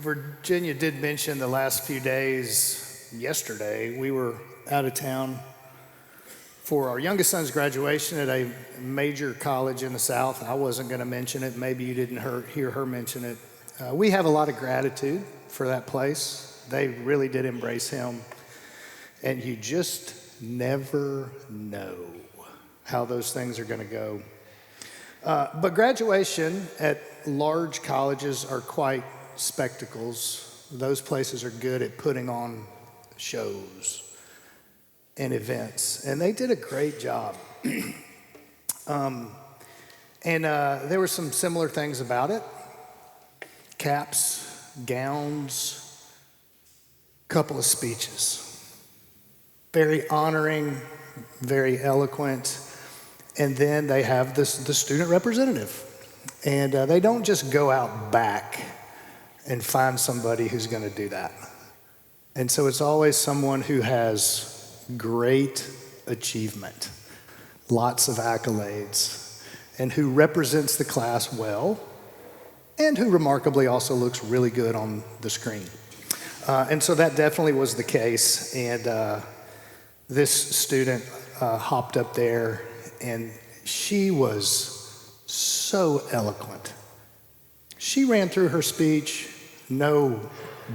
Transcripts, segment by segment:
Virginia did mention the last few days, yesterday, we were out of town for our youngest son's graduation at a major college in the South. I wasn't going to mention it. Maybe you didn't hear her mention it. We have a lot of gratitude for that place. They really did embrace him. And you just never know how those things are going to go. But graduation at large colleges are quite spectacles. Those places are good at putting on shows and events, and they did a great job. There were some similar things about it. Caps, gowns, couple of speeches. Very honoring, very eloquent. And then they have the student representative. And they don't just go out back and find somebody who's going to do that. And so it's always someone who has great achievement, lots of accolades, and who represents the class well, and who remarkably also looks really good on the screen. And so that definitely was the case. And this student hopped up there, and she was so eloquent. She ran through her speech, no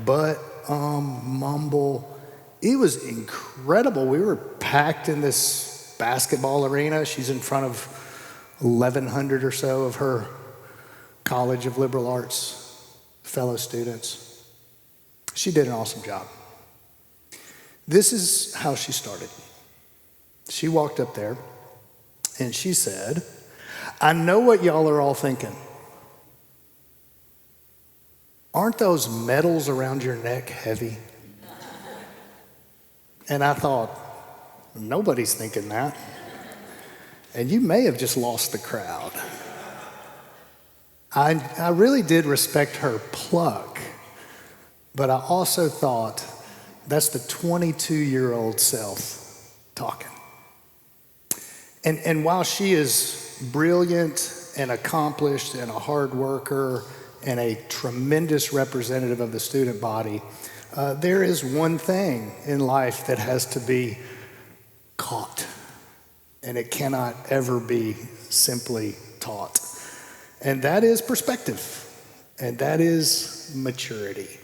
but, mumble. It was incredible. We were packed in this basketball arena. She's in front of 1,100 or so of her College of Liberal Arts fellow students. She did an awesome job. This is how she started. She walked up there and she said, "I know what y'all are all thinking. Aren't those medals around your neck heavy?" And I thought, nobody's thinking that. And you may have just lost the crowd. I really did respect her pluck, but I also thought that's the 22-year-old self talking. And while she is brilliant and accomplished and a hard worker and a tremendous representative of the student body, there is one thing in life that has to be caught, and it cannot ever be simply taught. And that is perspective, and that is maturity.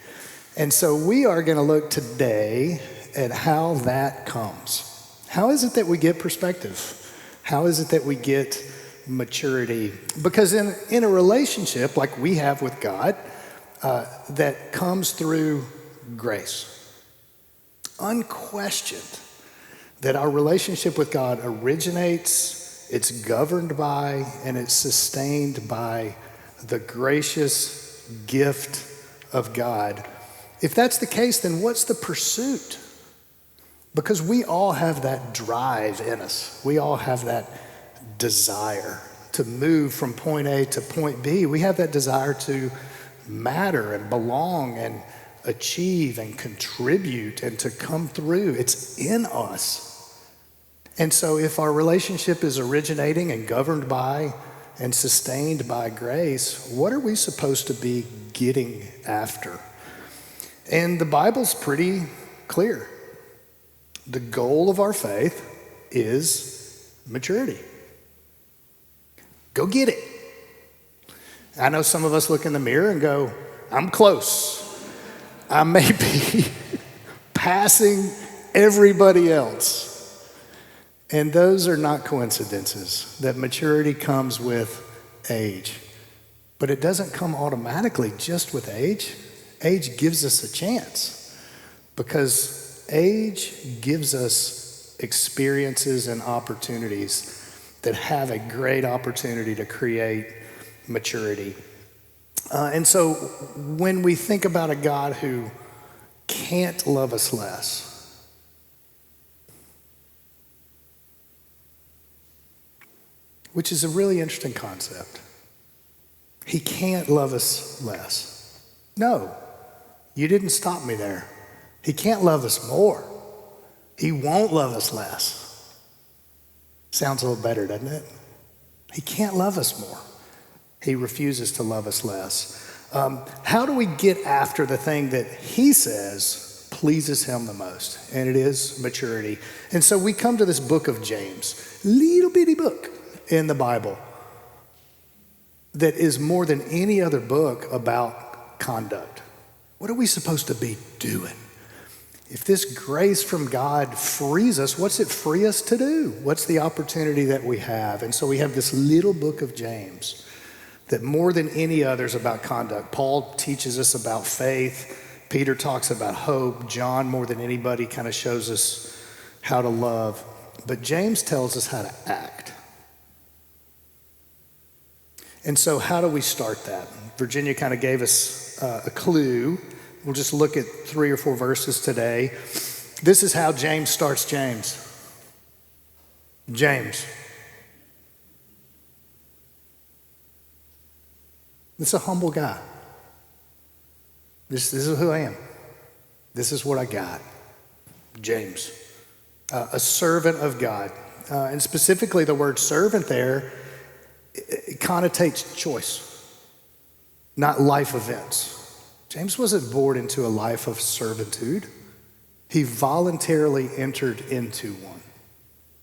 And so we are going to look today at how that comes. How is it that we get perspective? How is it that we get maturity? Because in a relationship like we have with God, that comes through grace, unquestioned, that our relationship with God originates, it's governed by, and it's sustained by the gracious gift of God. If that's the case, then what's the pursuit? Because we all have that drive in us. We all have that desire to move from point A to point B. We have that desire to matter and belong and achieve and contribute and to come through. It's in us. And so if our relationship is originating and governed by and sustained by grace, what are we supposed to be getting after? And the Bible's pretty clear. The goal of our faith is maturity. Go get it. I know some of us look in the mirror and go, I'm close. I may be passing everybody else. And those are not coincidences, that maturity comes with age. But it doesn't come automatically just with age. Age gives us a chance because age gives us experiences and opportunities that have a great opportunity to create maturity. And so when we think about a God who can't love us less, which is a really interesting concept. He can't love us less. No, you didn't stop me there. He can't love us more. He won't love us less. Sounds a little better, doesn't it? He can't love us more. He refuses to love us less. How do we get after the thing that he says pleases him the most? And it is maturity. And so we come to this book of James, little bitty book in the Bible that is more than any other book about conduct. What are we supposed to be doing? If this grace from God frees us, what's it free us to do? What's the opportunity that we have? And so we have this little book of James that more than any others about conduct. Paul teaches us about faith. Peter talks about hope. John, more than anybody, kind of shows us how to love. But James tells us how to act. And so how do we start that? Virginia kind of gave us a clue. We'll just look at 3 or 4 verses today. This is how James starts James. James. This is a humble guy. This is who I am. This is what I got. James. A servant of God. And specifically the word servant there, it connotates choice, not life events. James wasn't born into a life of servitude. He voluntarily entered into one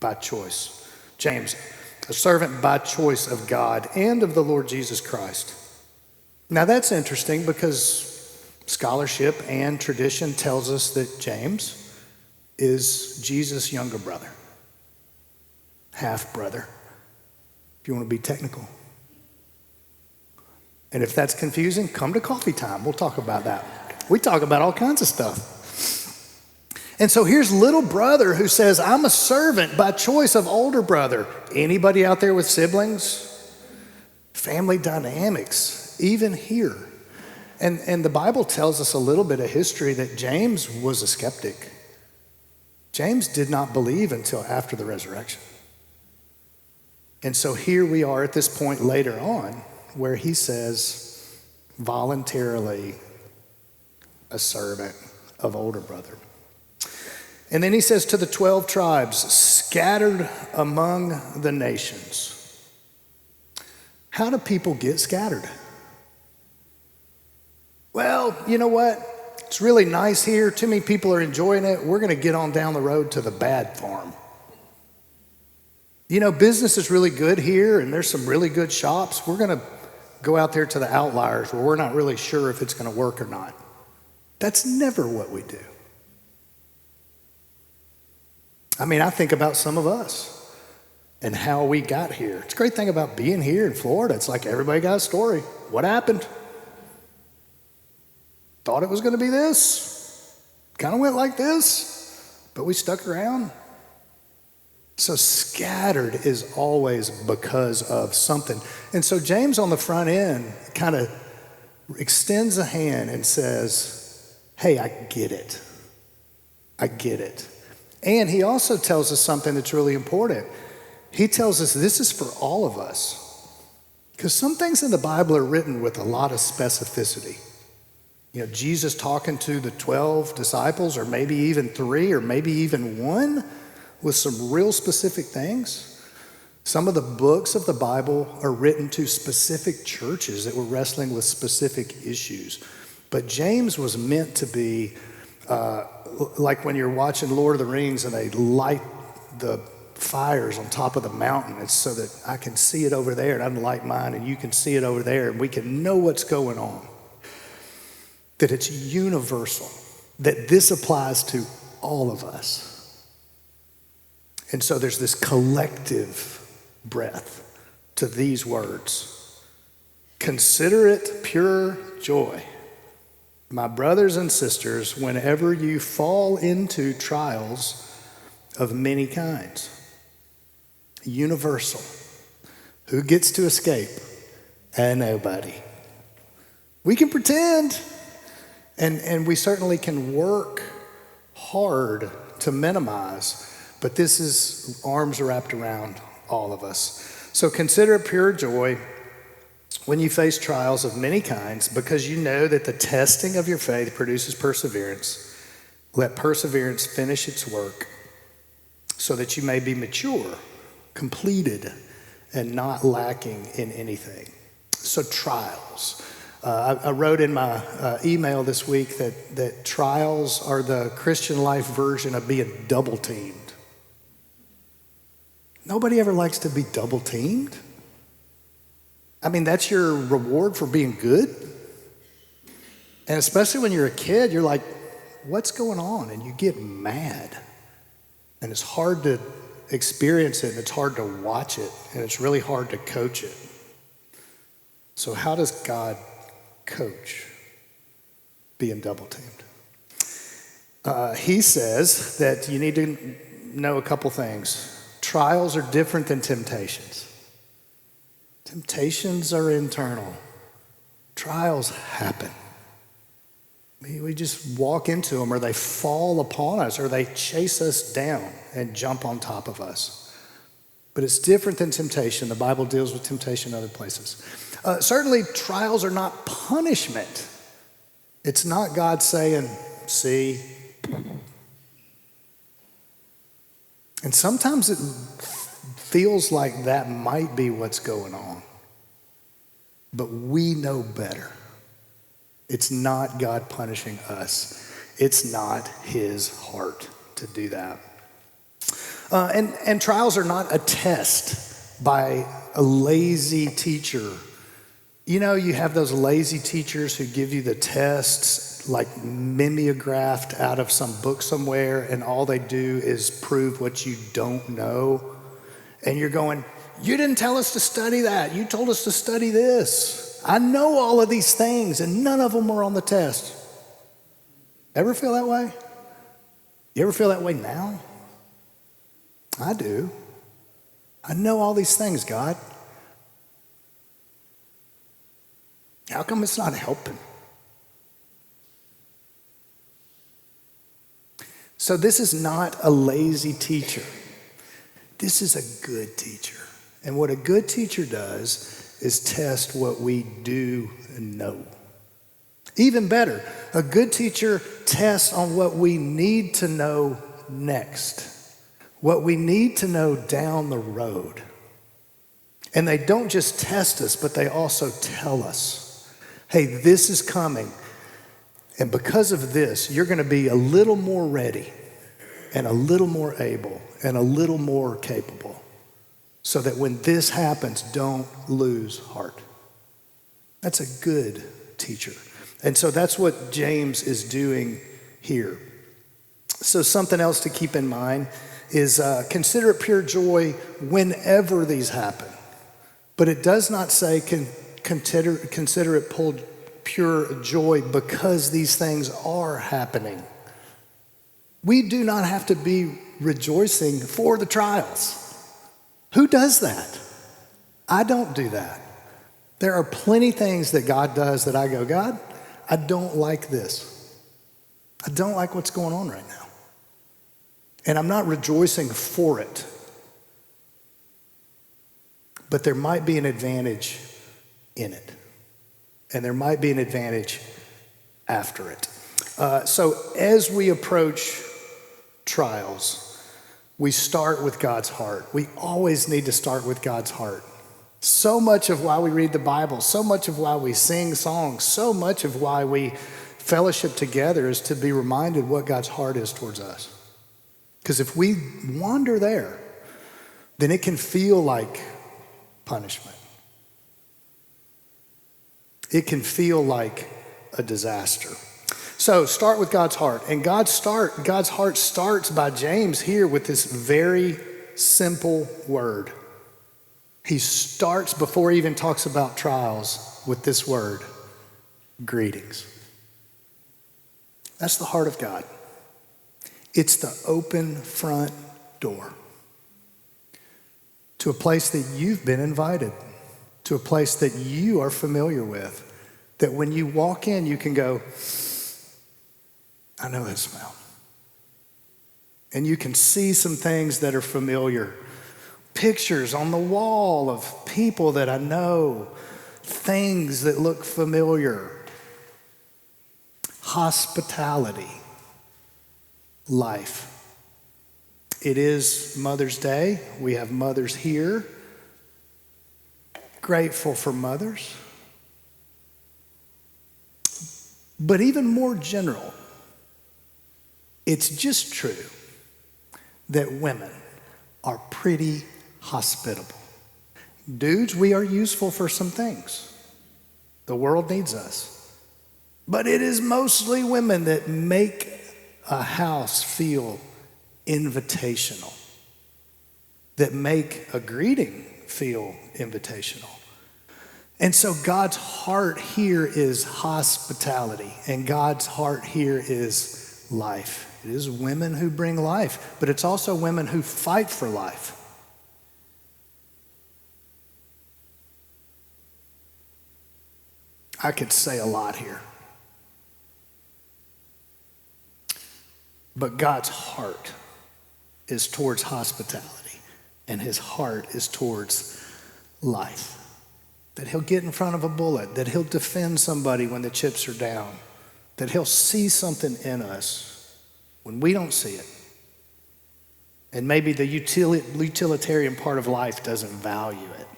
by choice. James, a servant by choice of God and of the Lord Jesus Christ. Now that's interesting because scholarship and tradition tells us that James is Jesus' younger brother, half brother, if you want to be technical. And if that's confusing, come to coffee time. We'll talk about that. We talk about all kinds of stuff. And so here's little brother who says, I'm a servant by choice of older brother. Anybody out there with siblings? Family dynamics, even here. And the Bible tells us a little bit of history that James was a skeptic. James did not believe until after the resurrection. And so here we are at this point later on, where he says, voluntarily a servant of older brother. And then he says to the 12 tribes, scattered among the nations. How do people get scattered? Well, you know what? It's really nice here. Too many people are enjoying it. We're going to get on down the road to the bad farm. You know, business is really good here, and there's some really good shops. We're going to go out there to the outliers where we're not really sure if it's going to work or not. That's never what we do. I mean, I think about some of us and how we got here. It's a great thing about being here in Florida. It's like everybody got a story. What happened? Thought it was going to be this. Kind of went like this, but we stuck around. So scattered is always because of something. And so James on the front end kind of extends a hand and says, hey, I get it. I get it. And he also tells us something that's really important. He tells us this is for all of us. Because some things in the Bible are written with a lot of specificity. You know, Jesus talking to the 12 disciples, or maybe even 3, or maybe even 1, with some real specific things. Some of the books of the Bible are written to specific churches that were wrestling with specific issues. But James was meant to be like when you're watching Lord of the Rings and they light the fires on top of the mountain. It's so that I can see it over there and I can light mine and you can see it over there and we can know what's going on. That it's universal, that this applies to all of us. And so there's this collective breath to these words. Consider it pure joy, my brothers and sisters, whenever you fall into trials of many kinds. Universal. Who gets to escape? Nobody. We can pretend, and we certainly can work hard to minimize, but this is arms wrapped around all of us. So consider it pure joy when you face trials of many kinds, because you know that the testing of your faith produces perseverance. Let perseverance finish its work so that you may be mature, completed, and not lacking in anything. So trials. I wrote in my email this week that trials are the Christian life version of being double teamed. Nobody ever likes to be double teamed. I mean, that's your reward for being good. And especially when you're a kid, you're like, what's going on? And you get mad. And it's hard to experience it, and it's hard to watch it, and it's really hard to coach it. So how does God coach being double teamed? He says that you need to know a couple things. Trials are different than temptations. Temptations are internal. Trials happen. We just walk into them, or they fall upon us, or they chase us down and jump on top of us. But it's different than temptation. The Bible deals with temptation in other places. Certainly, trials are not punishment. It's not God saying, see. And sometimes it feels like that might be what's going on. But we know better. It's not God punishing us. It's not his heart to do that. And trials are not a test by a lazy teacher. You know, you have those lazy teachers who give you the tests like mimeographed out of some book somewhere, and all they do is prove what you don't know. And you're going, you didn't tell us to study that. You told us to study this. I know all of these things, and none of them were on the test. Ever feel that way? You ever feel that way now? I do. I know all these things, God. How come it's not helping? So this is not a lazy teacher. This is a good teacher. And what a good teacher does is test what we do know. Even better, a good teacher tests on what we need to know next, what we need to know down the road. And they don't just test us, but they also tell us, hey, this is coming. And because of this, you're going to be a little more ready and a little more able and a little more capable, so that when this happens, don't lose heart. That's a good teacher. And so that's what James is doing here. So something else to keep in mind is consider it pure joy whenever these happen. But it does not say consider it pure joy because these things are happening. We do not have to be rejoicing for the trials. Who does that? I don't do that. There are plenty things that God does that I go, God, I don't like this. I don't like what's going on right now. And I'm not rejoicing for it. But there might be an advantage in it. And there might be an advantage after it. So as we approach trials, we start with God's heart. We always need to start with God's heart. So much of why we read the Bible, so much of why we sing songs, so much of why we fellowship together is to be reminded what God's heart is towards us. Because if we wander there, then it can feel like punishment. It can feel like a disaster. So start with God's heart. And God's heart starts by James here with this very simple word. He starts before he even talks about trials with this word, greetings. That's the heart of God. It's the open front door to a place that you've been invited, to a place that you are familiar with, that when you walk in, you can go, I know that smell. And you can see some things that are familiar. Pictures on the wall of people that I know, things that look familiar. Hospitality, life. It is Mother's Day. We have mothers here. Grateful for mothers. But even more general, it's just true that women are pretty hospitable. Dudes, we are useful for some things. The world needs us. But it is mostly women that make a house feel invitational, that make a greeting feel invitational. And so God's heart here is hospitality, and God's heart here is life. It is women who bring life, but it's also women who fight for life. I could say a lot here. But God's heart is towards hospitality, and his heart is towards life. That he'll get in front of a bullet, that he'll defend somebody when the chips are down, that he'll see something in us when we don't see it. And maybe the utilitarian part of life doesn't value it.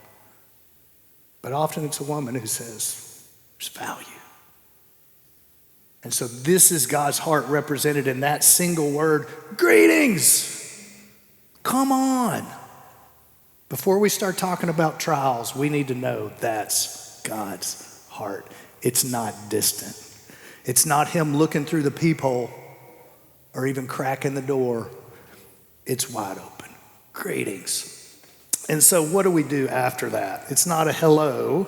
But often it's a woman who says, there's value. And so this is God's heart represented in that single word, greetings. Come on. Before we start talking about trials, we need to know that's God's heart. It's not distant. It's not him looking through the peephole or even cracking the door. It's wide open. Greetings. And so what do we do after that? It's not a hello.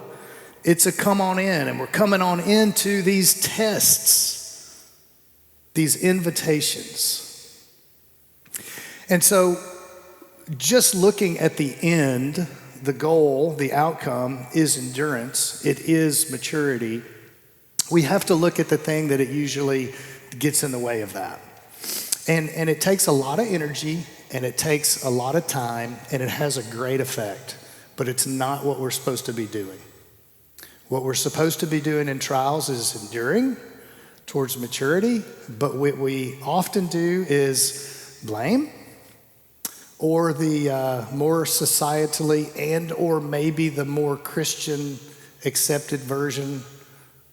It's a come on in, and we're coming on into these tests, these invitations. And so just looking at the end, the goal, the outcome is endurance. It is maturity. We have to look at the thing that it usually gets in the way of that. And it takes a lot of energy, and it takes a lot of time, and it has a great effect, but it's not what we're supposed to be doing. What we're supposed to be doing in trials is enduring towards maturity, but what we often do is blame, or the more societally and or maybe the more Christian accepted version,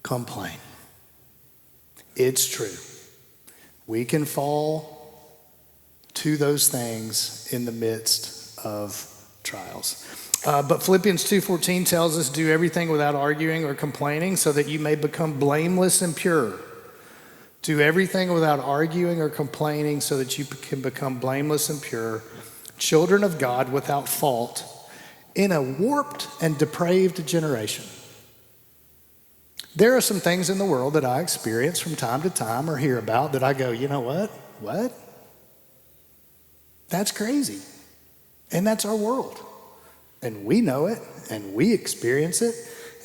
complain. It's true. We can fall to those things in the midst of trials. But Philippians 2:14 tells us, do everything without arguing or complaining so that you may become blameless and pure. Do everything without arguing or complaining so that you can become blameless and pure, children of God without fault in a warped and depraved generation. There are some things in the world that I experience from time to time or hear about that I go, you know what? What? That's crazy. And that's our world. And we know it, and we experience it.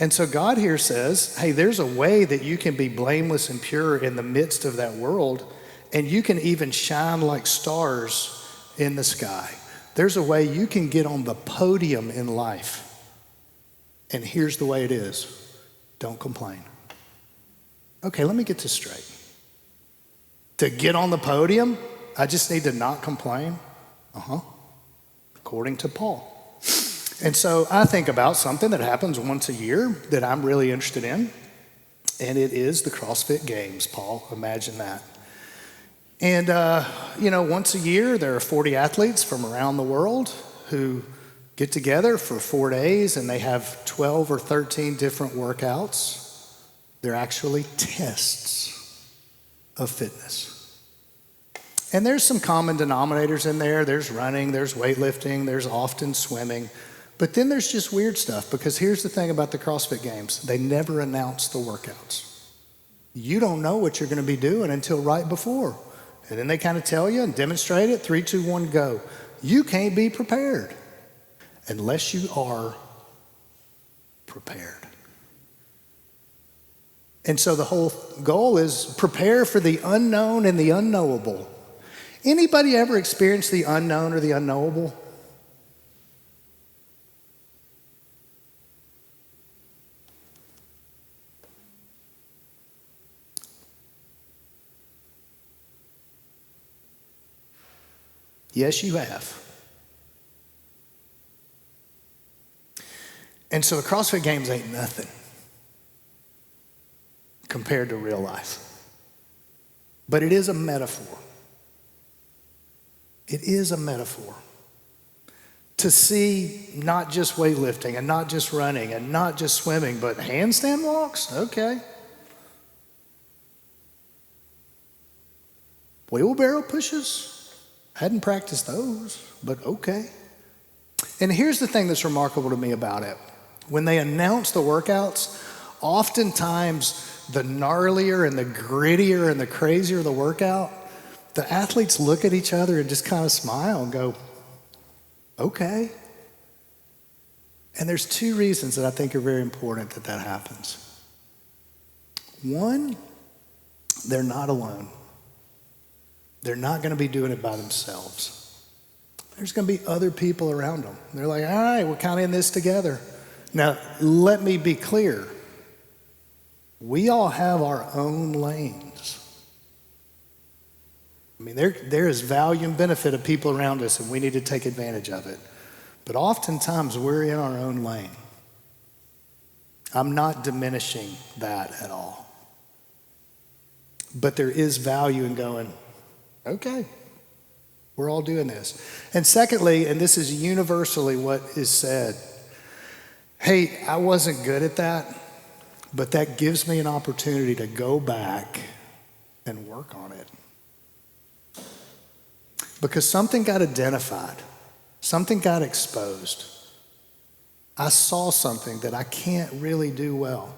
And so God here says, hey, there's a way that you can be blameless and pure in the midst of that world, and you can even shine like stars in the sky. There's a way you can get on the podium in life. And here's the way it is. Don't complain. Okay, let me get this straight. To get on the podium, I just need to not complain? According to Paul. And so I think about something that happens once a year that I'm really interested in, and it is the CrossFit Games, Paul. Imagine that. And, once a year, there are 40 athletes from around the world who get together for 4 days, and they have 12 or 13 different workouts. They're actually tests of fitness. And there's some common denominators in there. There's running, there's weightlifting, there's often swimming. But then there's just weird stuff, because here's the thing about the CrossFit Games. They never announce the workouts. You don't know what you're going to be doing until right before. And then they kind of tell you and demonstrate it. 3, 2, 1, go. You can't be prepared unless you are prepared. And so the whole goal is prepare for the unknown and the unknowable. Anybody ever experienced the unknown or the unknowable? Yes, you have. And so the CrossFit Games ain't nothing compared to real life. But it is a metaphor. It is a metaphor. To see not just weightlifting and not just running and not just swimming, but handstand walks? Okay. Wheelbarrow pushes? Hadn't practiced those, but okay. And here's the thing that's remarkable to me about it. When they announce the workouts, oftentimes the gnarlier and the grittier and the crazier the workout, the athletes look at each other and just kind of smile and go, okay. And there's two reasons that I think are very important that happens. One, they're not alone. They're not going to be doing it by themselves. There's going to be other people around them. They're like, all right, we're kind of in this together. Now, let me be clear. We all have our own lanes. I mean, there is value and benefit of people around us, and we need to take advantage of it. But oftentimes, we're in our own lane. I'm not diminishing that at all. But there is value in going, okay, we're all doing this. And secondly, and this is universally what is said, hey, I wasn't good at that, but that gives me an opportunity to go back and work on it. Because something got identified, something got exposed. I saw something that I can't really do well,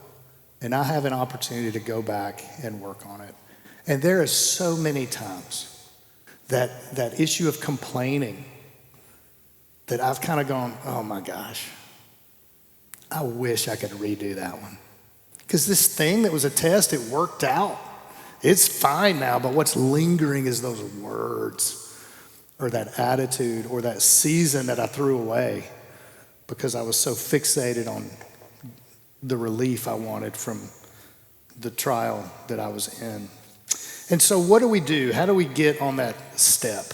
and I have an opportunity to go back and work on it. And there is so many times that issue of complaining that I've kind of gone, oh my gosh, I wish I could redo that one. Because this thing that was a test, it worked out. It's fine now, but what's lingering is those words or that attitude or that season that I threw away because I was so fixated on the relief I wanted from the trial that I was in. And so what do we do? How do we get on that step?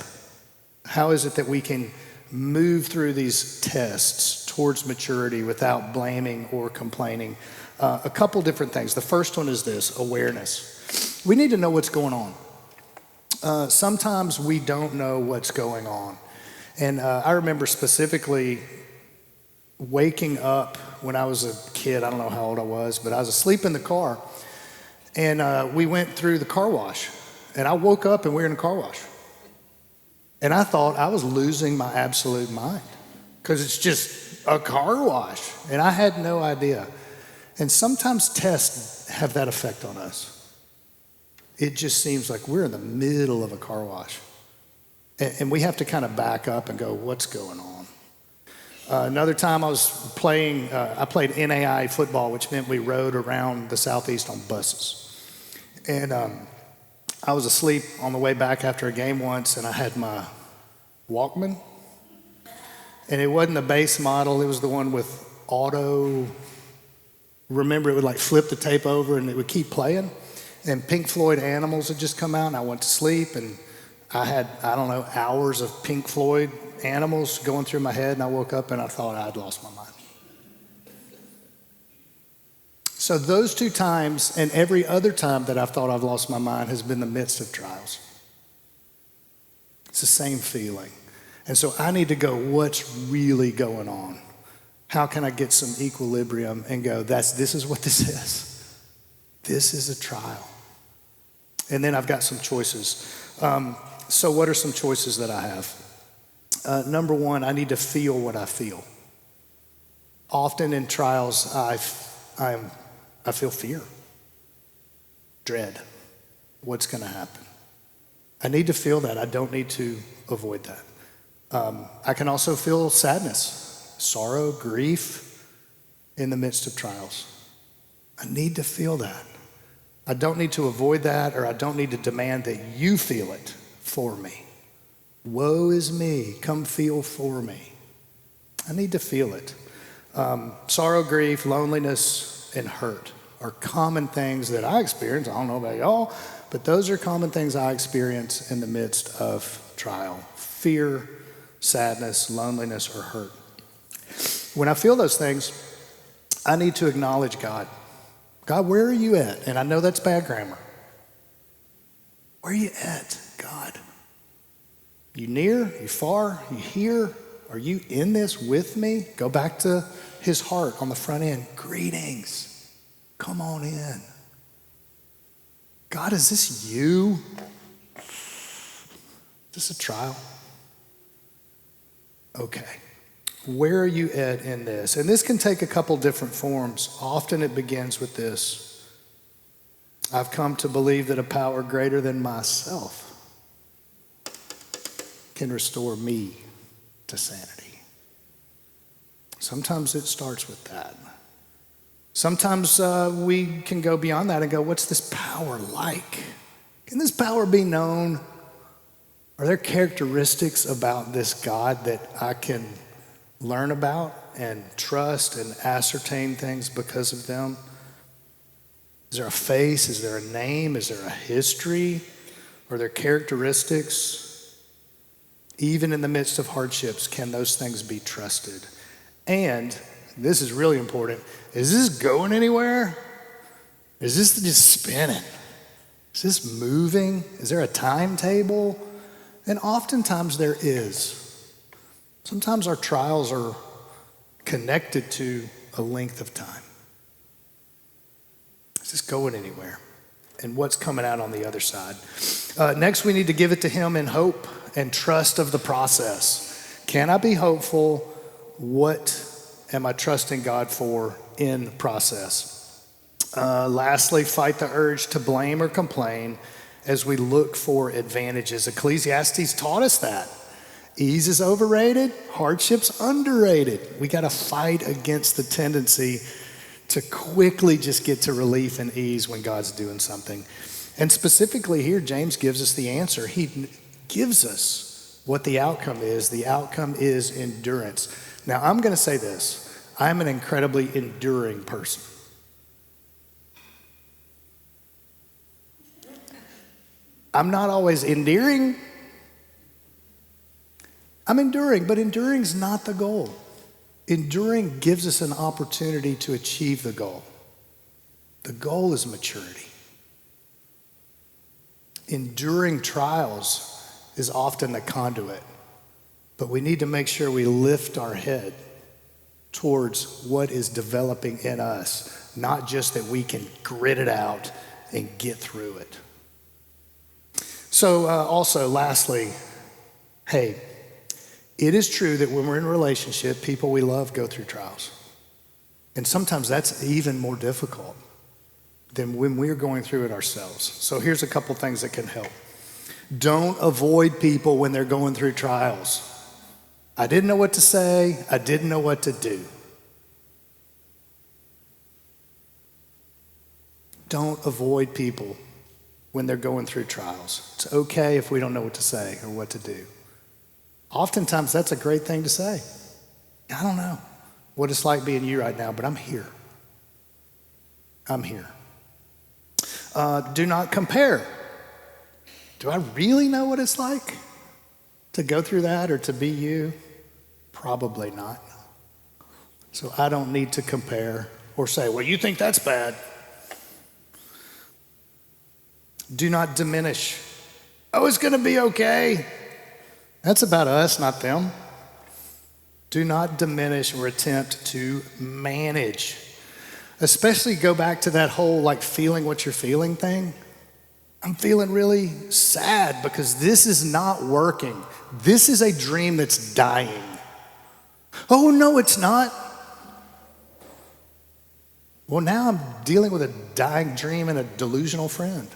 How is it that we can move through these tests towards maturity without blaming or complaining? A couple different things. The first one is this, awareness. We need to know what's going on. Sometimes we don't know what's going on. And I remember specifically waking up when I was a kid. I don't know how old I was, but I was asleep in the car. And we went through the car wash. And I woke up and we were in a car wash. And I thought I was losing my absolute mind because it's just a car wash. And I had no idea. And sometimes tests have that effect on us. It just seems like we're in the middle of a car wash. And we have to kind of back up and go, what's going on? Another time I played NAI football, which meant we rode around the Southeast on buses. And I was asleep on the way back after a game once, and I had my Walkman. And it wasn't the base model, it was the one with auto. Remember, it would like flip the tape over and it would keep playing. And Pink Floyd Animals had just come out, and I went to sleep, and I had, hours of Pink Floyd Animals going through my head, and I woke up and I thought I'd lost my mind. So those two times and every other time that I've thought I've lost my mind has been the midst of trials. It's the same feeling. And so I need to go, what's really going on? How can I get some equilibrium and go, this is what this is. This is a trial. And then I've got some choices. So what are some choices that I have? Number one, I need to feel what I feel. Often in trials, I feel fear, dread. What's going to happen? I need to feel that. I don't need to avoid that. I can also feel sadness, sorrow, grief in the midst of trials. I need to feel that. I don't need to avoid that, or I don't need to demand that you feel it for me. Woe is me, come feel for me. I need to feel it. Sorrow, grief, loneliness, and hurt are common things that I experience. I don't know about y'all, but those are common things I experience in the midst of trial. Fear, sadness, loneliness, or hurt. When I feel those things, I need to acknowledge God. God, where are you at? And I know that's bad grammar. Where are you at, God? You near? You far? You here? Are you in this with me? Go back to his heart on the front end. Greetings. Come on in. God, is this you? Is this a trial? Okay. Where are you at in this? And this can take a couple different forms. Often it begins with this. I've come to believe that a power greater than myself can restore me to sanity. Sometimes it starts with that. Sometimes we can go beyond that and go, what's this power like? Can this power be known? Are there characteristics about this God that I can learn about and trust and ascertain things because of them? Is there a face? Is there a name? Is there a history? Are there characteristics? Even in the midst of hardships, can those things be trusted? And this is really important. Is this going anywhere? Is this just spinning? Is this moving? Is there a timetable? And oftentimes there is. Sometimes our trials are connected to a length of time. Is this going anywhere? And what's coming out on the other side? Next, we need to give it to him in hope and trust of the process. Can I be hopeful? What am I trusting God for in process? Lastly, fight the urge to blame or complain as we look for advantages. Ecclesiastes taught us that. Ease is overrated, hardship's underrated. We got to fight against the tendency to quickly just get to relief and ease when God's doing something. And specifically here, James gives us the answer. He gives us what the outcome is. The outcome is endurance. Now, I'm going to say this. I'm an incredibly enduring person. I'm not always endearing. I'm enduring, but enduring's not the goal. Enduring gives us an opportunity to achieve the goal. The goal is maturity. Enduring trials is often the conduit, but we need to make sure we lift our head towards what is developing in us, not just that we can grit it out and get through it. So also, lastly, hey, it is true that when we're in a relationship, people we love go through trials. And sometimes that's even more difficult than when we're going through it ourselves. So here's a couple things that can help. Don't avoid people when they're going through trials. I didn't know what to say. I didn't know what to do. Don't avoid people when they're going through trials. It's okay if we don't know what to say or what to do. Oftentimes, that's a great thing to say. I don't know what it's like being you right now, but I'm here. I'm here. Do not compare. Do I really know what it's like to go through that or to be you? Probably not. So I don't need to compare or say, well, you think that's bad. Do not diminish. Oh, it's going to be okay. That's about us, not them. Do not diminish or attempt to manage. Especially go back to that whole like feeling what you're feeling thing. I'm feeling really sad because this is not working. This is a dream that's dying. Oh, no, it's not. Well, now I'm dealing with a dying dream and a delusional friend.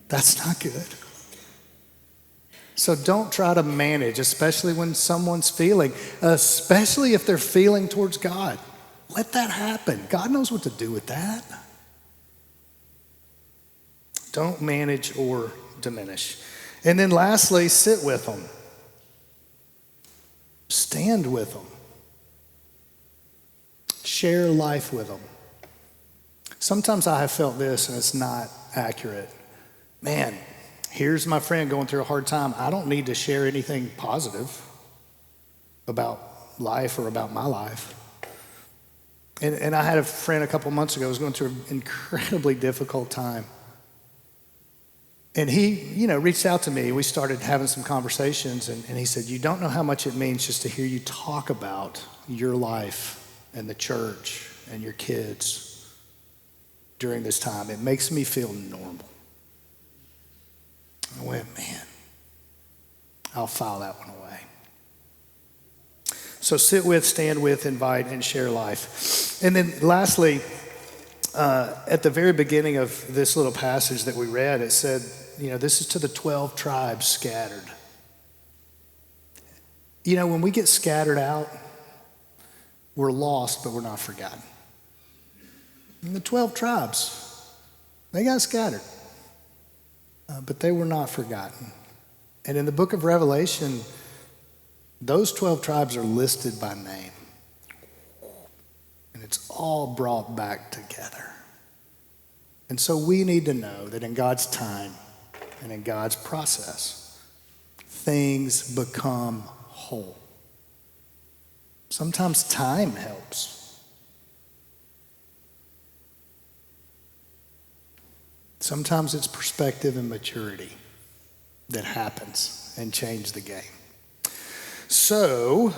That's not good. So don't try to manage, especially when someone's feeling, especially if they're feeling towards God. Let that happen. God knows what to do with that. Don't manage or diminish. And then lastly, sit with them. Stand with them. Share life with them. Sometimes I have felt this and it's not accurate. Man, here's my friend going through a hard time. I don't need to share anything positive about life or about my life. And I had a friend a couple months ago who was going through an incredibly difficult time. And he, reached out to me. We started having some conversations, and he said, you don't know how much it means just to hear you talk about your life and the church and your kids during this time. It makes me feel normal. I went, man, I'll file that one away. So sit with, stand with, invite, and share life. And then lastly, at the very beginning of this little passage that we read, it said, this is to the 12 tribes scattered. When we get scattered out, we're lost, but we're not forgotten. And the 12 tribes, they got scattered, but they were not forgotten. And in the book of Revelation, those 12 tribes are listed by name. And it's all brought back together. And so we need to know that in God's time and in God's process, things become whole. Sometimes time helps. Sometimes it's perspective and maturity that happens and change the game. So,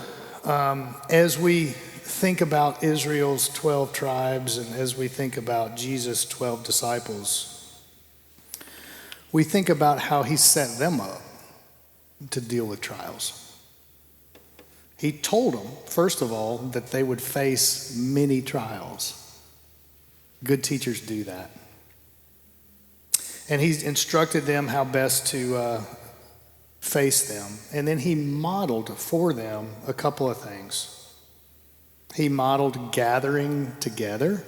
as we think about Israel's 12 tribes and as we think about Jesus' 12 disciples, we think about how he set them up to deal with trials. He told them, first of all, that they would face many trials. Good teachers do that. And he instructed them how best to face them. And then he modeled for them a couple of things. He modeled gathering together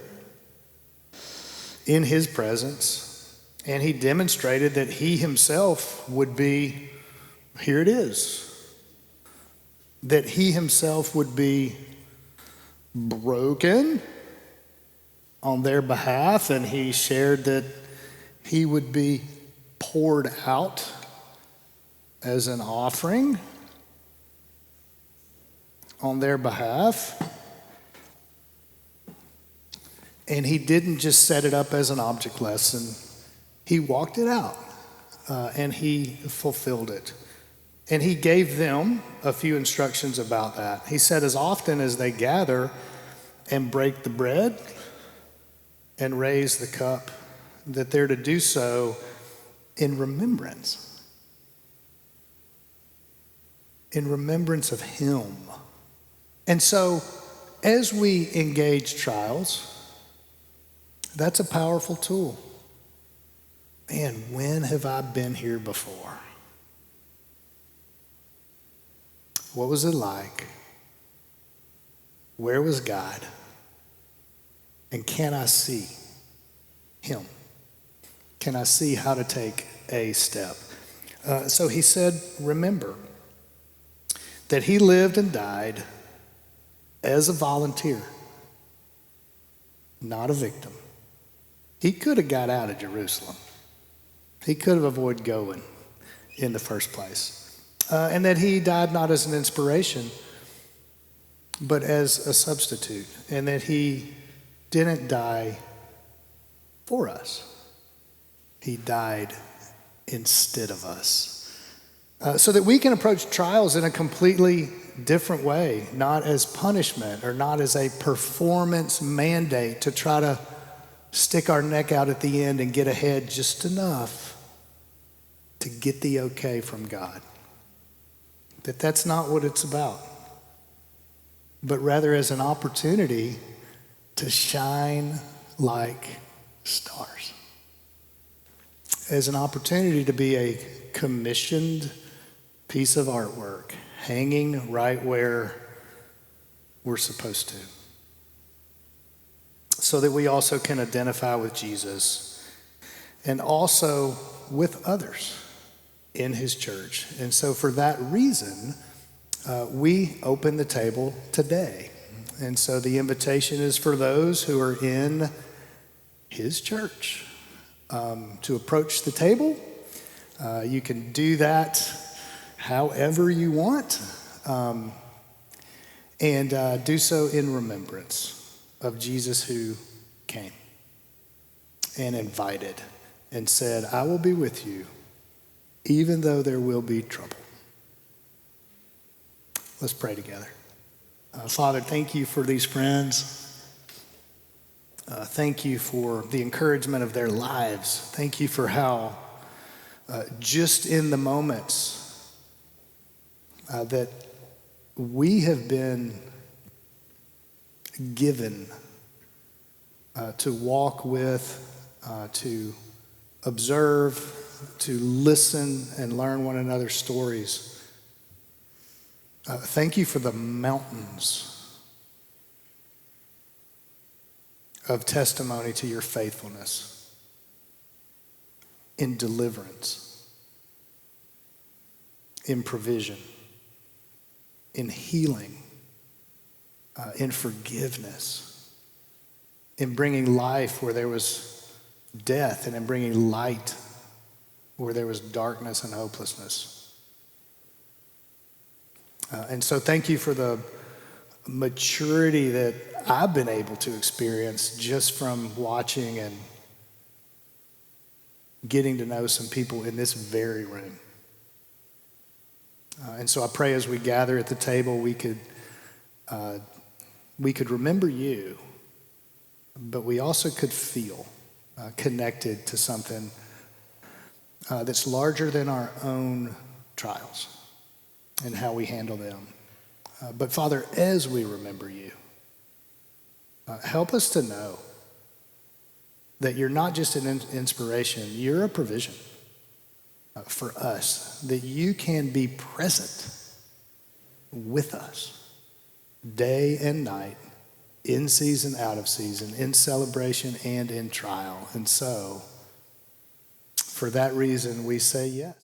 in his presence, and he demonstrated that he himself would be, here it is, that he himself would be broken on their behalf, and he shared that he would be poured out as an offering on their behalf. And he didn't just set it up as an object lesson. He walked it out, and he fulfilled it. And he gave them a few instructions about that. He said, as often as they gather and break the bread and raise the cup, that they're to do so in remembrance of him. And so, as we engage trials, that's a powerful tool. Man, when have I been here before? What was it like? Where was God? And can I see him? Can I see how to take a step? So he said, remember that he lived and died as a volunteer, not a victim. He could have got out of Jerusalem. He could have avoided going in the first place. And that he died not as an inspiration, but as a substitute. And that he didn't die for us. He died instead of us. So that we can approach trials in a completely different way, not as punishment or not as a performance mandate to try to stick our neck out at the end and get ahead just enough to get the okay from God. That's not what it's about, but rather as an opportunity to shine like stars, as an opportunity to be a commissioned piece of artwork hanging right where we're supposed to, so that we also can identify with Jesus and also with others in his church. And so for that reason, we open the table today. And so the invitation is for those who are in his church to approach the table. You can do that however you want, and do so in remembrance of Jesus who came and invited and said, I will be with you even though there will be trouble. Let's pray together. Father, thank you for these friends. Thank you for the encouragement of their lives. Thank you for how just in the moments that we have been given to walk with, to observe, to listen and learn one another's stories. Thank you for the mountains of testimony to your faithfulness in deliverance, in provision, in healing, in forgiveness, in bringing life where there was death, and in bringing light where there was darkness and hopelessness. And so thank you for the maturity that I've been able to experience just from watching and getting to know some people in this very room. And so I pray as we gather at the table, we could remember you, but we also could feel connected to something that's larger than our own trials and how we handle them. But Father, as we remember you, help us to know that you're not just an inspiration, you're a provision for us, that you can be present with us day and night, in season, out of season, in celebration and in trial. And so, for that reason, we say yes.